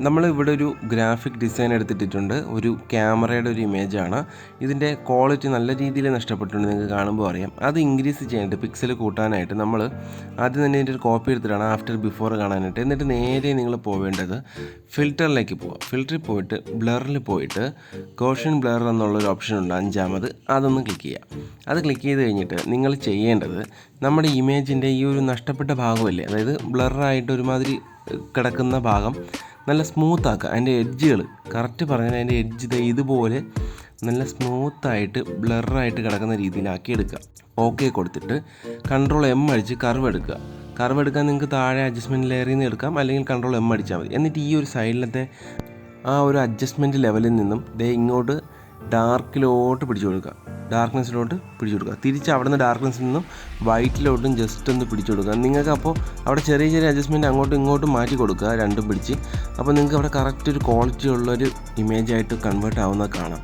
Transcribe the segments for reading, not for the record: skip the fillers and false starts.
നമ്മൾ ഇവിടെ ഒരു ഗ്രാഫിക് ഡിസൈൻ എടുത്തിട്ടുണ്ട്. ഒരു ക്യാമറയുടെ ഒരു ഇമേജാണ്. ഇതിൻ്റെ ക്വാളിറ്റി നല്ല രീതിയിൽ നഷ്ടപ്പെട്ടിട്ടുണ്ട്, നിങ്ങൾക്ക് കാണുമ്പോൾ അറിയാം. അത് ഇൻക്രീസ് ചെയ്യാനായിട്ട്, പിക്സൽ കൂട്ടാനായിട്ട് നമ്മൾ ആദ്യം തന്നെ ഇതിൻ്റെ ഒരു കോപ്പി എടുത്തിട്ടാണ് ആഫ്റ്റർ ബിഫോർ കാണാനായിട്ട്. എന്നിട്ട് നേരെ നിങ്ങൾ പോവേണ്ടത് ഫിൽറ്ററിലേക്ക് പോവുക. ഫിൽറ്ററിൽ പോയിട്ട് ബ്ലറിൽ പോയിട്ട് ഗോഷൻ ബ്ലർ എന്നുള്ളൊരു ഓപ്ഷൻ ഉണ്ട്, അഞ്ചാമത്. അതൊന്ന് ക്ലിക്ക് ചെയ്യുക. അത് ക്ലിക്ക് ചെയ്ത് കഴിഞ്ഞിട്ട് നിങ്ങൾ ചെയ്യേണ്ടത് നമ്മുടെ ഇമേജിൻ്റെ ഈ ഒരു നഷ്ടപ്പെട്ട ഭാഗമല്ലേ, അതായത് ബ്ലറായിട്ട് ഒരുമാതിരി കിടക്കുന്ന ഭാഗം നല്ല സ്മൂത്താക്കുക. അതിൻ്റെ എഡ്ജുകൾ കറക്റ്റ് പറഞ്ഞാൽ അതിൻ്റെ എഡ്ജ് ഇതുപോലെ നല്ല സ്മൂത്തായിട്ട് ബ്ലറായിട്ട് കിടക്കുന്ന രീതിയിലാക്കി എടുക്കുക. ഓക്കെ കൊടുത്തിട്ട് കൺട്രോൾ എം അടിച്ച് കർവ് എടുക്കുക. കർവ് എടുക്കാൻ നിങ്ങൾക്ക് താഴെ അഡ്ജസ്റ്റ്മെൻറ്റ് ലെയറിൽ നിന്ന് എടുക്കാം, അല്ലെങ്കിൽ കൺട്രോൾ എം അടിച്ചാൽ മതി. എന്നിട്ട് ഈ ഒരു സൈഡിലത്തെ ആ ഒരു അഡ്ജസ്റ്റ്മെൻറ്റ് ലെവലിൽ നിന്നും ഇങ്ങോട്ട് ഡാർക്കിലോട്ട് പിടിച്ചു കൊടുക്കുക, ഡാർക്ക്നെസ്സിലോട്ട് പിടിച്ചു കൊടുക്കുക. തിരിച്ച് അവിടെ നിന്ന് ഡാർക്ക്നെസ്സിൽ നിന്നും വൈറ്റിലോട്ടും ജസ്റ്റ് ഒന്ന് പിടിച്ചു കൊടുക്കുക. നിങ്ങൾക്ക് അപ്പോൾ അവിടെ ചെറിയ ചെറിയ അഡ്ജസ്റ്റ്മെൻറ്റ് അങ്ങോട്ടും ഇങ്ങോട്ടും മാറ്റി കൊടുക്കുക, രണ്ടും പിടിച്ച്. അപ്പോൾ നിങ്ങൾക്ക് അവിടെ കറക്റ്റ് ഒരു ക്വാളിറ്റി ഉള്ളൊരു ഇമേജായിട്ട് കൺവേർട്ട് ആവുന്നത് കാണാം.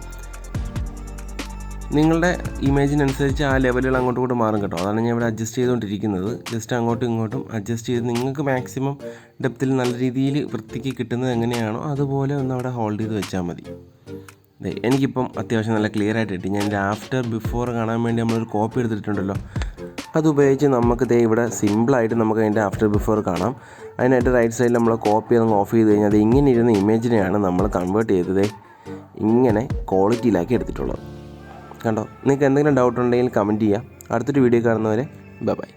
നിങ്ങളുടെ ഇമേജിനനുസരിച്ച് ആ ലെവലുകൾ അങ്ങോട്ടും ഇങ്ങോട്ടും മാറും കേട്ടോ. അതാണ് ഞാൻ ഇവിടെ അഡ്ജസ്റ്റ് ചെയ്തുകൊണ്ടിരിക്കുന്നത്. ജസ്റ്റ് അങ്ങോട്ടും ഇങ്ങോട്ടും അഡ്ജസ്റ്റ് ചെയ്ത് നിങ്ങൾക്ക് മാക്സിമം ഡെപ്തിൽ നല്ല രീതിയിൽ വൃത്തിക്ക് കിട്ടുന്നത് എങ്ങനെയാണോ അതുപോലെ ഒന്ന് അവിടെ ഹോൾഡ് ചെയ്ത് വെച്ചാൽ മതി. എനിക്കിപ്പം അത്യാവശ്യം നല്ല ക്ലിയർ ആയിട്ട് കിട്ടി. ഞാൻ എൻ്റെ ആഫ്റ്റർ ബിഫോർ കാണാൻ വേണ്ടി നമ്മളൊരു കോപ്പി എടുത്തിട്ടുണ്ടല്ലോ, അതുപയോഗിച്ച് നമുക്ക് ഇവിടെ സിമ്പിളായിട്ട് നമുക്ക് അതിൻ്റെ ആഫ്റ്റർ ബിഫോർ കാണാം. അതിനായിട്ട് റൈറ്റ് സൈഡിൽ നമ്മൾ കോപ്പി ഒന്ന് ഓഫ് ചെയ്ത് കഴിഞ്ഞാൽ അത് ഇങ്ങനെ ഇരുന്ന ഇമേജിനെയാണ് നമ്മൾ കൺവേർട്ട് ചെയ്തത് ഇങ്ങനെ ക്വാളിറ്റിയിലാക്കി എടുത്തിട്ടുള്ളത്. കണ്ടോ? നിങ്ങൾക്ക് എന്തെങ്കിലും ഡൗട്ട് ഉണ്ടെങ്കിൽ കമൻറ്റ് ചെയ്യുക. അടുത്തൊരു വീഡിയോ കാണുന്നവരെ ബൈ.